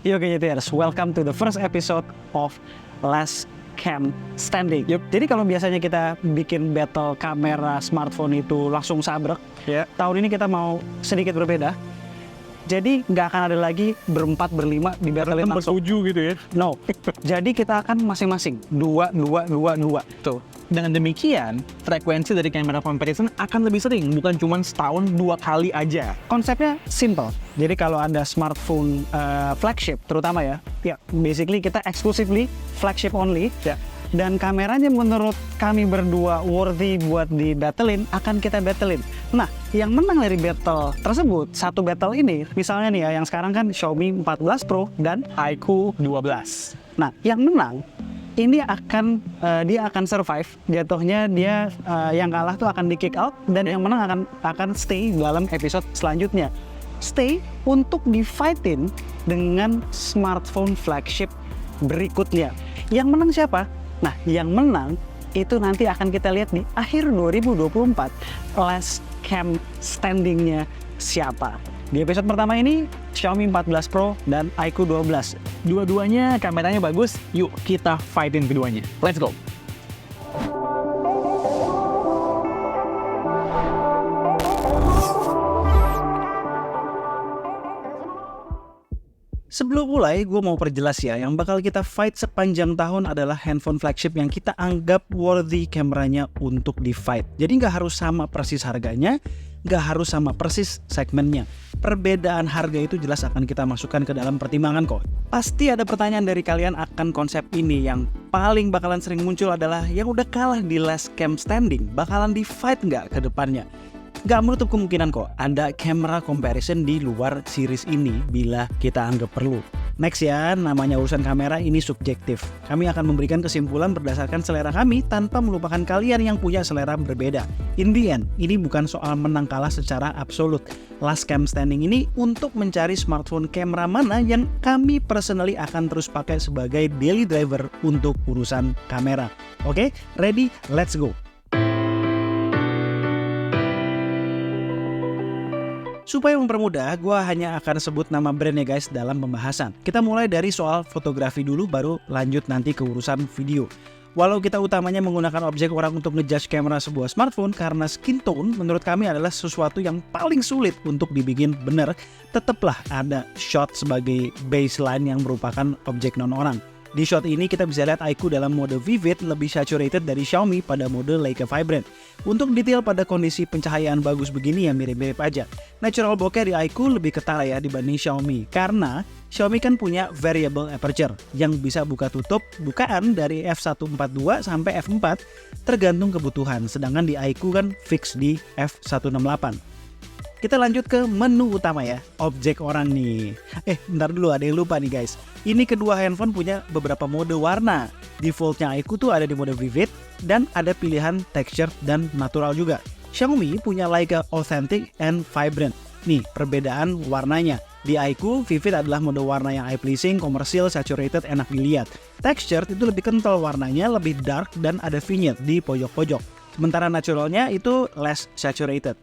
Yo gadgeters, welcome to the first episode of Last Cam Standing. Jadi kalau biasanya kita bikin battle kamera smartphone itu langsung sabrek, tahun ini kita mau sedikit berbeda. Jadi nggak akan ada lagi berempat berlima di battle langsung. Bertujuh gitu ya? No. Jadi kita akan masing-masing dua. Tuh. Dengan demikian, frekuensi dari kamera comparison akan lebih sering, bukan cuma setahun 2 kali aja. Konsepnya simple. Jadi kalau Anda smartphone flagship terutama ya, basically kita exclusively flagship only. Dan kameranya menurut kami berdua worthy buat di battlein, akan kita battlein. Nah, yang menang dari battle tersebut, satu battle ini, misalnya nih ya, yang sekarang kan Xiaomi 14 Pro dan iQOO 12. Nah, yang menang ini akan dia akan survive. Jatuhnya dia yang kalah tuh akan di kick out dan yang menang akan stay dalam episode selanjutnya. Stay untuk di fightin dengan smartphone flagship berikutnya. Yang menang siapa? Nah, yang menang itu nanti akan kita lihat di akhir 2024 last cam standingnya siapa. Di episode pertama ini Xiaomi 14 Pro dan iQOO 12. Dua-duanya kameranya bagus, yuk kita fightin keduanya. Let's go! Sebelum mulai, gue mau perjelas ya, yang bakal kita fight sepanjang tahun adalah handphone flagship yang kita anggap worthy kameranya untuk di fight. Jadi nggak harus sama persis harganya, nggak harus sama persis segmennya. Perbedaan harga itu jelas akan kita masukkan ke dalam pertimbangan kok. Pasti ada pertanyaan dari kalian akan konsep ini. Yang paling bakalan sering muncul adalah yang udah kalah di last cam standing, bakalan di fight nggak ke depannya? Gak menutup kemungkinan kok ada camera comparison di luar series ini bila kita anggap perlu. Next ya, namanya urusan kamera ini subjektif. Kami akan memberikan kesimpulan berdasarkan selera kami tanpa melupakan kalian yang punya selera berbeda. In the end, ini bukan soal menang kalah secara absolut. Last cam standing ini untuk mencari smartphone kamera mana yang kami personally akan terus pakai sebagai daily driver untuk urusan kamera. Oke, ready? Let's go! Supaya mempermudah, gue hanya akan sebut nama brandnya guys dalam pembahasan. Kita mulai dari soal fotografi dulu, baru lanjut nanti ke urusan video. Walau kita utamanya menggunakan objek orang untuk ngejudge kamera sebuah smartphone, karena skin tone menurut kami adalah sesuatu yang paling sulit untuk dibikin benar, tetaplah ada shot sebagai baseline yang merupakan objek non-orang. Di shot ini kita bisa lihat iQOO dalam mode vivid lebih saturated dari Xiaomi pada mode Leica Vibrant. Untuk detail pada kondisi pencahayaan bagus begini ya mirip-mirip aja. Natural bokeh di iQOO lebih ketara ya dibanding Xiaomi, karena Xiaomi kan punya variable aperture yang bisa buka tutup bukaan dari f1.42 sampai f4 tergantung kebutuhan, sedangkan di iQOO kan fix di f1.68. Kita lanjut ke menu utama ya, objek orang nih. Bentar dulu, ada yang lupa nih guys. Ini kedua handphone punya beberapa mode warna. Defaultnya iQOO tuh ada di mode vivid dan ada pilihan texture dan natural juga. Xiaomi punya Leica Authentic and Vibrant. Nih perbedaan warnanya. Di iQOO, vivid adalah mode warna yang eye pleasing, komersil, saturated, enak dilihat. Texture itu lebih kental warnanya, lebih dark dan ada vignette di pojok-pojok. Sementara naturalnya itu less saturated.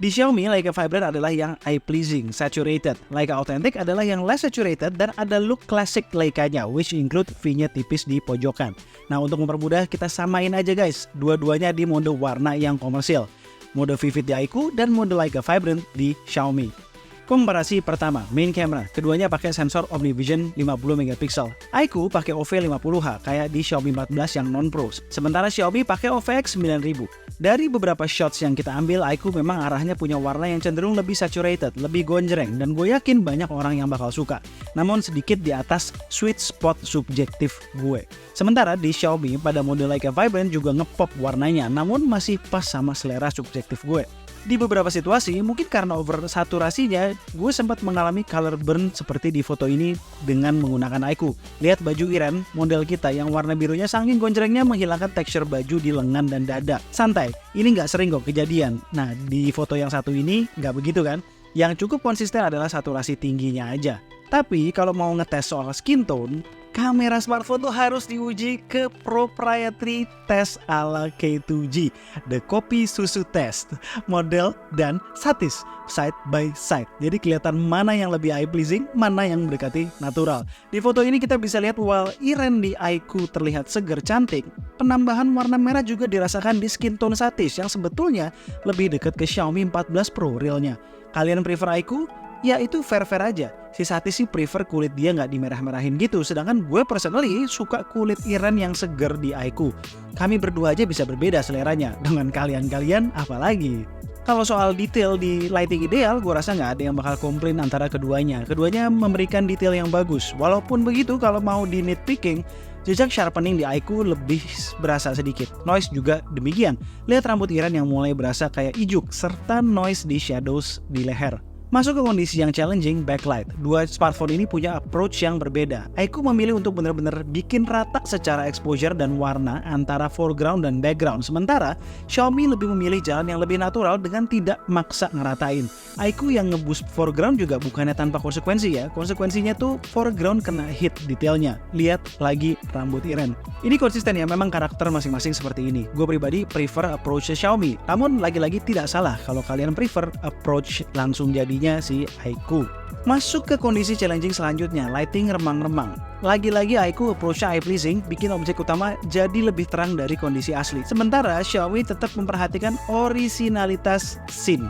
Di Xiaomi, Leica Vibrant adalah yang eye-pleasing, saturated. Leica Authentic adalah yang less saturated dan ada look klasik Leica-nya, which include vignette tipis di pojokan. Nah, untuk mempermudah, kita samain aja guys, dua-duanya di mode warna yang komersil. Mode vivid di iQOO dan mode Leica Vibrant di Xiaomi. Komparasi pertama, main camera. Keduanya pakai sensor OmniVision 50 megapiksel. iQOO pakai OV50H kayak di Xiaomi 14 yang non-Pro. Sementara Xiaomi pakai OVX 9000. Dari beberapa shots yang kita ambil, iQOO memang arahnya punya warna yang cenderung lebih saturated, lebih gonjreng, dan gue yakin banyak orang yang bakal suka. Namun sedikit di atas sweet spot subjektif gue. Sementara di Xiaomi pada mode Leica Vibrant juga ngepop warnanya, namun masih pas sama selera subjektif gue. Di beberapa situasi, mungkin karena oversaturasinya, gue sempat mengalami color burn seperti di foto ini dengan menggunakan iQOO. Lihat baju Iren, model kita yang warna birunya saking gonjrengnya menghilangkan tekstur baju di lengan dan dada. Santai, ini nggak sering kok kejadian. Nah, di foto yang satu ini nggak begitu kan? Yang cukup konsisten adalah saturasi tingginya aja. Tapi kalau mau ngetes soal skin tone, kamera smartphone tuh harus diuji ke proprietary test ala K2G, the Kopi Susu Test, model dan statis side by side. Jadi kelihatan mana yang lebih eye pleasing, mana yang mendekati natural. Di foto ini kita bisa lihat while Iren di iQOO terlihat seger cantik, penambahan warna merah juga dirasakan di skin tone Satish yang sebetulnya lebih dekat ke Xiaomi 14 Pro realnya. Kalian prefer iQOO? Ya itu fair-fair aja. Si Satish sih prefer kulit dia nggak dimerah-merahin gitu. Sedangkan gue personally suka kulit Iren yang seger di iQOO. Kami berdua aja bisa berbeda seleranya. Dengan kalian-kalian apalagi. Kalau soal detail di lighting ideal, gue rasa nggak ada yang bakal komplain antara keduanya. Keduanya memberikan detail yang bagus. Walaupun begitu, kalau mau di nitpicking, jejak sharpening di iQOO lebih berasa sedikit. Noise juga demikian. Lihat rambut Iren yang mulai berasa kayak ijuk, serta noise di shadows di leher. Masuk ke kondisi yang challenging, backlight. Dua smartphone ini punya approach yang berbeda. iQOO memilih untuk benar-benar bikin rata secara exposure dan warna antara foreground dan background. Sementara Xiaomi lebih memilih jalan yang lebih natural dengan tidak maksa ngeratain. iQOO yang ngeboost foreground juga bukannya tanpa konsekuensi ya. Konsekuensinya tuh foreground kena hit detailnya. Lihat lagi rambut Iren. Ini konsisten ya, memang karakter masing-masing seperti ini. Gue pribadi prefer approach Xiaomi. Namun lagi-lagi tidak salah kalau kalian prefer approach langsung jadi si iQOO. Masuk ke kondisi challenging selanjutnya, lighting remang-remang. Lagi-lagi iQOO approach-nya eye pleasing, bikin objek utama jadi lebih terang dari kondisi asli. Sementara Xiaomi tetap memperhatikan orisinalitas scene.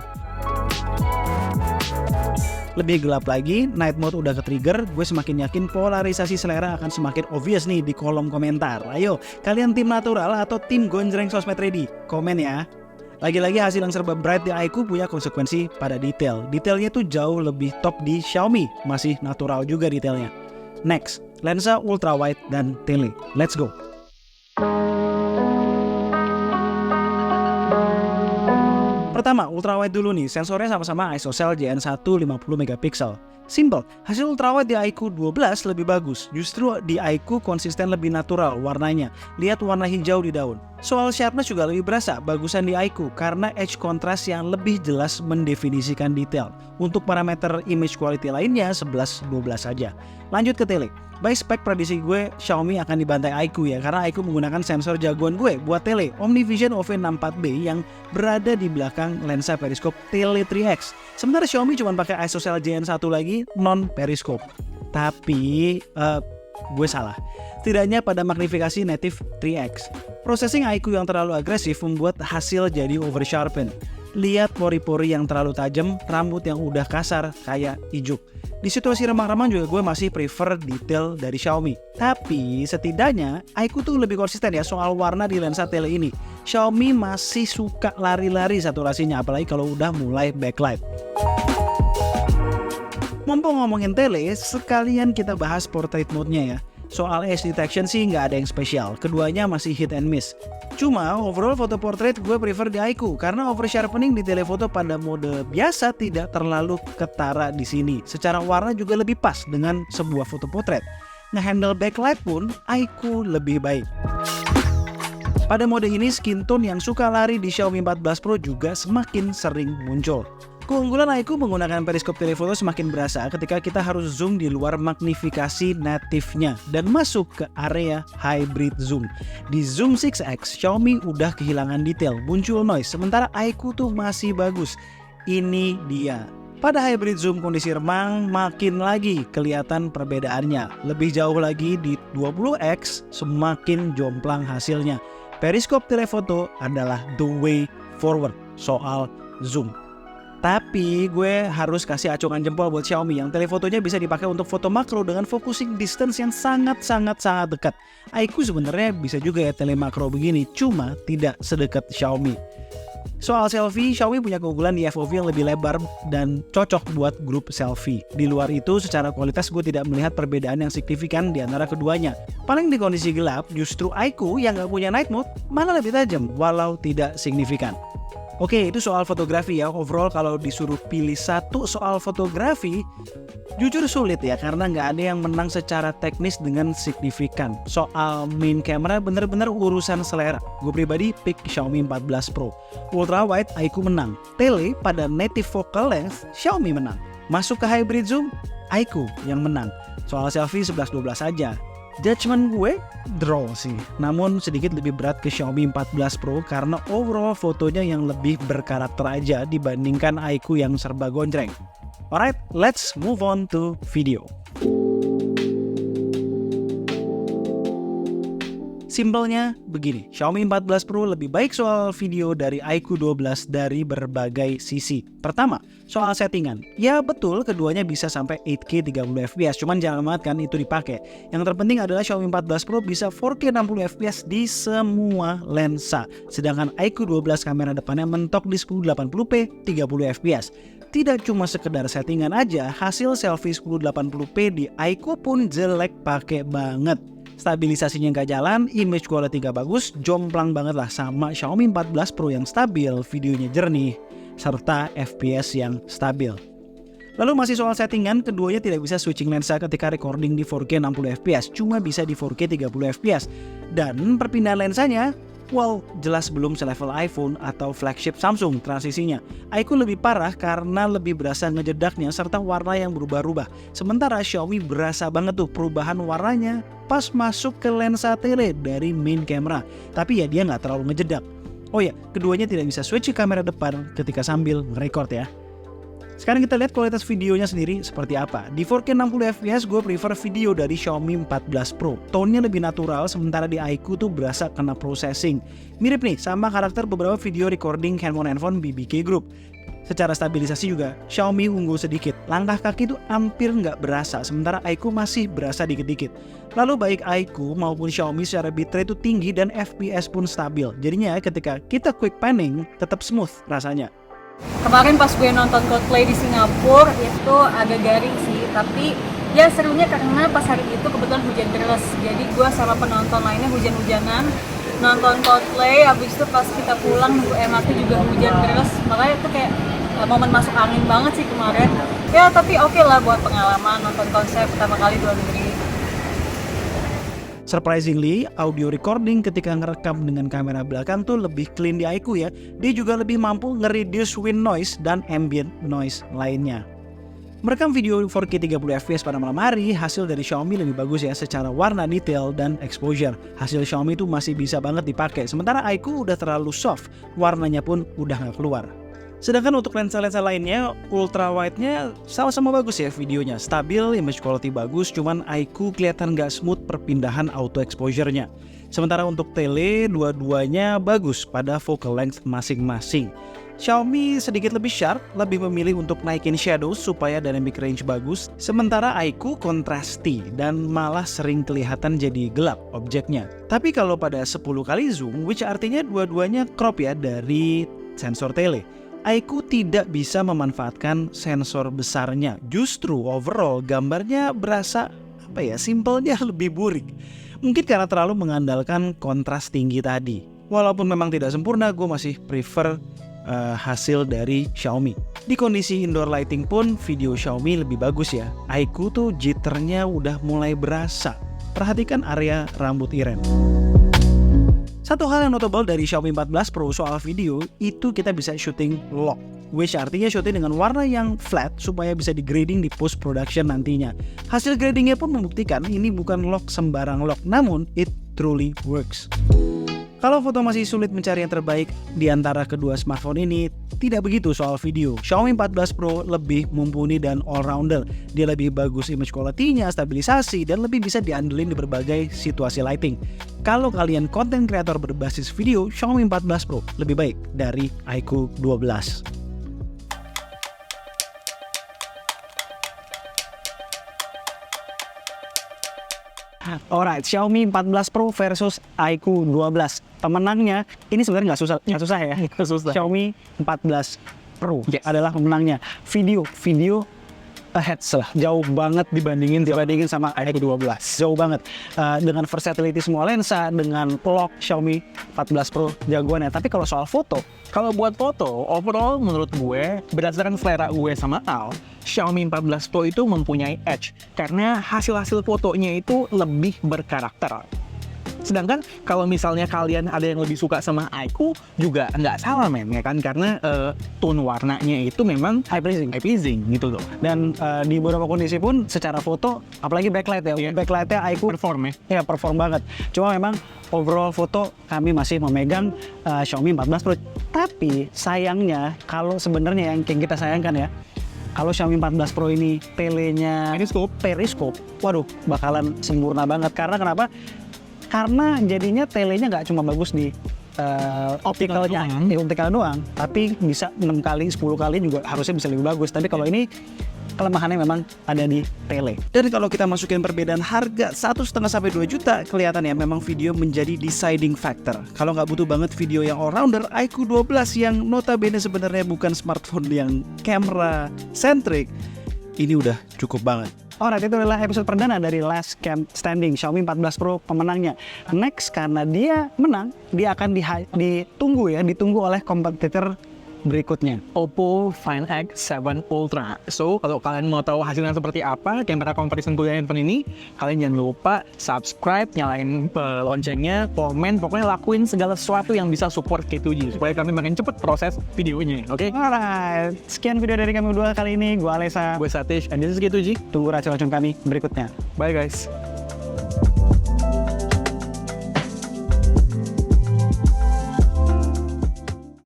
Lebih gelap lagi, night mode udah ke-trigger, gue semakin yakin polarisasi selera akan semakin obvious nih di kolom komentar. Ayo, kalian tim natural atau tim gonjreng sosmed ready? Komen ya. Lagi-lagi hasil yang serba bright di iQOO punya konsekuensi pada detail. Detailnya tuh jauh lebih top di Xiaomi, masih natural juga detailnya. Next, lensa ultra wide dan tele. Let's go. Pertama, ultra wide dulu nih. Sensornya sama-sama ISOCELL JN1 50 megapiksel. Simple, hasil ultrawide di iQOO 12 lebih bagus. Justru di iQOO konsisten lebih natural warnanya. Lihat warna hijau di daun. Soal sharpness juga lebih berasa bagusan di iQOO karena edge contrast yang lebih jelas mendefinisikan detail. Untuk parameter image quality lainnya 11-12 saja. Lanjut ke tele. By spek prediksi gue, Xiaomi akan dibantai iQOO ya, karena iQOO menggunakan sensor jagoan gue buat tele, OmniVision OV64B yang berada di belakang lensa periskop Tele 3X. Sementara Xiaomi cuma pakai ISOCELL JN1 lagi non periskop. Tapi gue salah. Setidaknya pada magnifikasi native 3X. Processing iQOO yang terlalu agresif membuat hasil jadi oversharpen. Lihat pori-pori yang terlalu tajam, rambut yang udah kasar kayak ijuk. Di situasi remang-remang juga gue masih prefer detail dari Xiaomi. Tapi setidaknya iQOO tuh lebih konsisten ya soal warna di lensa tele ini. Xiaomi masih suka lari-lari saturasinya, apalagi kalau udah mulai backlight. Mumpung ngomongin tele, sekalian kita bahas portrait mode-nya ya. Soal edge detection sih nggak ada yang spesial, keduanya masih hit and miss. Cuma overall foto portrait gue prefer di iQOO karena oversharpening di telefoto pada mode biasa tidak terlalu ketara di sini. Secara warna juga lebih pas dengan sebuah foto portrait. Nge-handle backlight pun iQOO lebih baik. Pada mode ini skin tone yang suka lari di Xiaomi 14 Pro juga semakin sering muncul. Keunggulan iQOO menggunakan periskop telefoto semakin berasa ketika kita harus zoom di luar magnifikasi native-nya dan masuk ke area hybrid zoom. Di zoom 6x, Xiaomi udah kehilangan detail, muncul noise, sementara iQOO tuh masih bagus. Ini dia. Pada hybrid zoom kondisi remang, makin lagi kelihatan perbedaannya. Lebih jauh lagi di 20x, semakin jomplang hasilnya. Periskop telefoto adalah the way forward soal zoom. Tapi gue harus kasih acungan jempol buat Xiaomi yang telefotonya bisa dipakai untuk foto makro dengan focusing distance yang sangat dekat. iQOO sebenarnya bisa juga ya tele makro begini, cuma tidak sedekat Xiaomi. Soal selfie, Xiaomi punya keunggulan di FOV yang lebih lebar dan cocok buat grup selfie. Di luar itu, secara kualitas gue tidak melihat perbedaan yang signifikan di antara keduanya. Paling di kondisi gelap, justru iQOO yang gak punya night mode malah lebih tajam, walau tidak signifikan. Oke, itu soal fotografi ya. Overall kalau disuruh pilih satu soal fotografi, jujur sulit ya, karena nggak ada yang menang secara teknis dengan signifikan. Soal main camera bener-bener urusan selera. Gue pribadi pick Xiaomi 14 Pro. Ultra wide iQOO menang. Tele pada native focal length Xiaomi menang. Masuk ke hybrid zoom, iQOO yang menang. Soal selfie 11-12 aja. Judgement gue draw sih, namun sedikit lebih berat ke Xiaomi 14 Pro karena overall fotonya yang lebih berkarakter aja dibandingkan iQOO yang serba gonjreng. Alright, let's move on to video. Simpelnya begini, Xiaomi 14 Pro lebih baik soal video dari iQOO 12 dari berbagai sisi. Pertama, soal settingan. Ya betul, keduanya bisa sampai 8K 30fps, cuman jangan banget kan itu dipakai. Yang terpenting adalah Xiaomi 14 Pro bisa 4K 60fps di semua lensa. Sedangkan iQOO 12 kamera depannya mentok di 1080p 30fps. Tidak cuma sekedar settingan aja, hasil selfie 1080p di iQOO pun jelek pakai banget. Stabilisasinya nggak jalan, image quality nggak bagus, jomplang banget lah sama Xiaomi 14 Pro yang stabil, videonya jernih, serta FPS yang stabil. Lalu masih soal settingan, keduanya tidak bisa switching lensa ketika recording di 4K 60fps, cuma bisa di 4K 30fps. Dan perpindahan lensanya, wow, jelas belum selevel iPhone atau flagship Samsung transisinya. iQOO lebih parah karena lebih berasa ngejedaknya serta warna yang berubah-ubah. Sementara Xiaomi berasa banget tuh perubahan warnanya pas masuk ke lensa tele dari main camera. Tapi ya dia nggak terlalu ngejedak. Oh ya, keduanya tidak bisa switch ke kamera depan ketika sambil merekord ya. Sekarang kita lihat kualitas videonya sendiri seperti apa. Di 4K 60fps gue prefer video dari Xiaomi 14 Pro. Tone-nya lebih natural, sementara di iQOO tuh berasa kena processing. Mirip nih sama karakter beberapa video recording handphone BBK Group. Secara stabilisasi juga Xiaomi unggul sedikit. Langkah kaki tuh hampir nggak berasa, sementara iQOO masih berasa dikit-dikit. Lalu baik iQOO maupun Xiaomi secara bitrate itu tinggi dan FPS pun stabil. Jadinya ketika kita quick panning tetap smooth rasanya. Kemarin pas gue nonton Coldplay di Singapura itu agak garing sih, tapi ya serunya karena pas hari itu kebetulan hujan deras. Jadi gue sama penonton lainnya hujan-hujanan nonton Coldplay, habis itu pas kita pulang nunggu MRT juga hujan deras. Makanya itu kayak momen masuk angin banget sih kemarin. Ya tapi oke lah buat pengalaman nonton konser pertama kali di luar negeri. Surprisingly, audio recording ketika ngerekam dengan kamera belakang tuh lebih clean di iQOO ya. Dia juga lebih mampu nge-reduce wind noise dan ambient noise lainnya. Merekam video 4K 30fps pada malam hari, hasil dari Xiaomi lebih bagus ya secara warna detail dan exposure. Hasil Xiaomi itu masih bisa banget dipakai, sementara iQOO udah terlalu soft, warnanya pun udah nggak keluar. Sedangkan untuk lensa-lensa lainnya, ultra wide-nya sama-sama bagus ya videonya. Stabil, image quality bagus, cuman iQOO kelihatan nggak smooth perpindahan auto exposure-nya. Sementara untuk tele, dua-duanya bagus pada focal length masing-masing. Xiaomi sedikit lebih sharp, lebih memilih untuk naikin shadows supaya dynamic range bagus. Sementara iQOO kontrasti dan malah sering kelihatan jadi gelap objeknya. Tapi kalau pada 10 kali zoom, which artinya dua-duanya crop ya dari sensor tele, iQOO tidak bisa memanfaatkan sensor besarnya. Justru overall gambarnya berasa simpelnya lebih burik. Mungkin karena terlalu mengandalkan kontras tinggi tadi. Walaupun memang tidak sempurna, gue masih prefer hasil dari Xiaomi. Di kondisi indoor lighting pun video Xiaomi lebih bagus ya. iQOO tuh jitternya udah mulai berasa. Perhatikan area rambut Iren. Satu hal yang notable dari Xiaomi 14 Pro soal video itu kita bisa shooting lock, which artinya shooting dengan warna yang flat supaya bisa di-grading di post production nantinya. Hasil gradingnya pun membuktikan ini bukan lock sembarang lock, namun it truly works. Kalau foto masih sulit mencari yang terbaik di antara kedua smartphone ini, tidak begitu soal video. Xiaomi 14 Pro lebih mumpuni dan all-rounder. Dia lebih bagus image quality-nya, stabilisasi, dan lebih bisa diandelin di berbagai situasi lighting. Kalau kalian konten kreator berbasis video, Xiaomi 14 Pro lebih baik dari iQOO 12. Alright, Xiaomi 14 Pro versus iQOO 12. Pemenangnya ini sebenarnya nggak susah ya. Xiaomi 14 Pro adalah pemenangnya. Video ahead lah, jauh banget dibandingin sama iQOO 12. Jauh banget. Dengan versatility semua lensa, dengan lock, Xiaomi 14 Pro jagoannya. Tapi kalau soal foto, Kalau buat foto, overall menurut gue, berdasarkan selera gue sama Al, Xiaomi 14 Pro itu mempunyai edge karena hasil-hasil fotonya itu lebih berkarakter. Sedangkan kalau misalnya kalian ada yang lebih suka sama iQOO juga nggak salah men, ya kan? Karena tone warnanya itu memang Eye pleasing. gitu loh. Dan di beberapa kondisi pun secara foto, apalagi backlight ya, backlightnya iQOO Perform ya. perform banget. Cuma memang overall foto kami masih memegang Xiaomi 14 Pro. Tapi sayangnya kalau sebenarnya yang kita sayangkan ya, kalau Xiaomi 14 Pro ini telenya periscope, waduh bakalan sempurna banget. Karena kenapa? Karena jadinya telenya nggak cuma bagus di optikalnya, optikal doang, tapi bisa 6 kali, 10 kali juga harusnya bisa lebih bagus. Tapi kalau ini kelemahannya memang ada di tele. Dan kalau kita masukin perbedaan harga 1,5 sampai 2 juta, kelihatan ya memang video menjadi deciding factor. Kalau nggak butuh banget video yang all-rounder, iQOO 12 yang notabene sebenarnya bukan smartphone yang camera centric, ini udah cukup banget. Alright, itu adalah episode perdana dari Last Cam Standing, Xiaomi 14 Pro pemenangnya. Next, karena dia menang, dia akan ditunggu oleh kompetitor berikutnya. Oppo Find X7 Ultra. So, kalau kalian mau tahu hasilnya seperti apa, kamera comparison kedua handphone ini, kalian jangan lupa subscribe, nyalain loncengnya, komen, pokoknya lakuin segala sesuatu yang bisa support K2G supaya kami makin cepet proses videonya, oke? Alright, sekian video dari kami berdua kali ini. Gue Alesa, Gue Satish, and this is K2G. tunggu racun-racun kami berikutnya. Bye guys.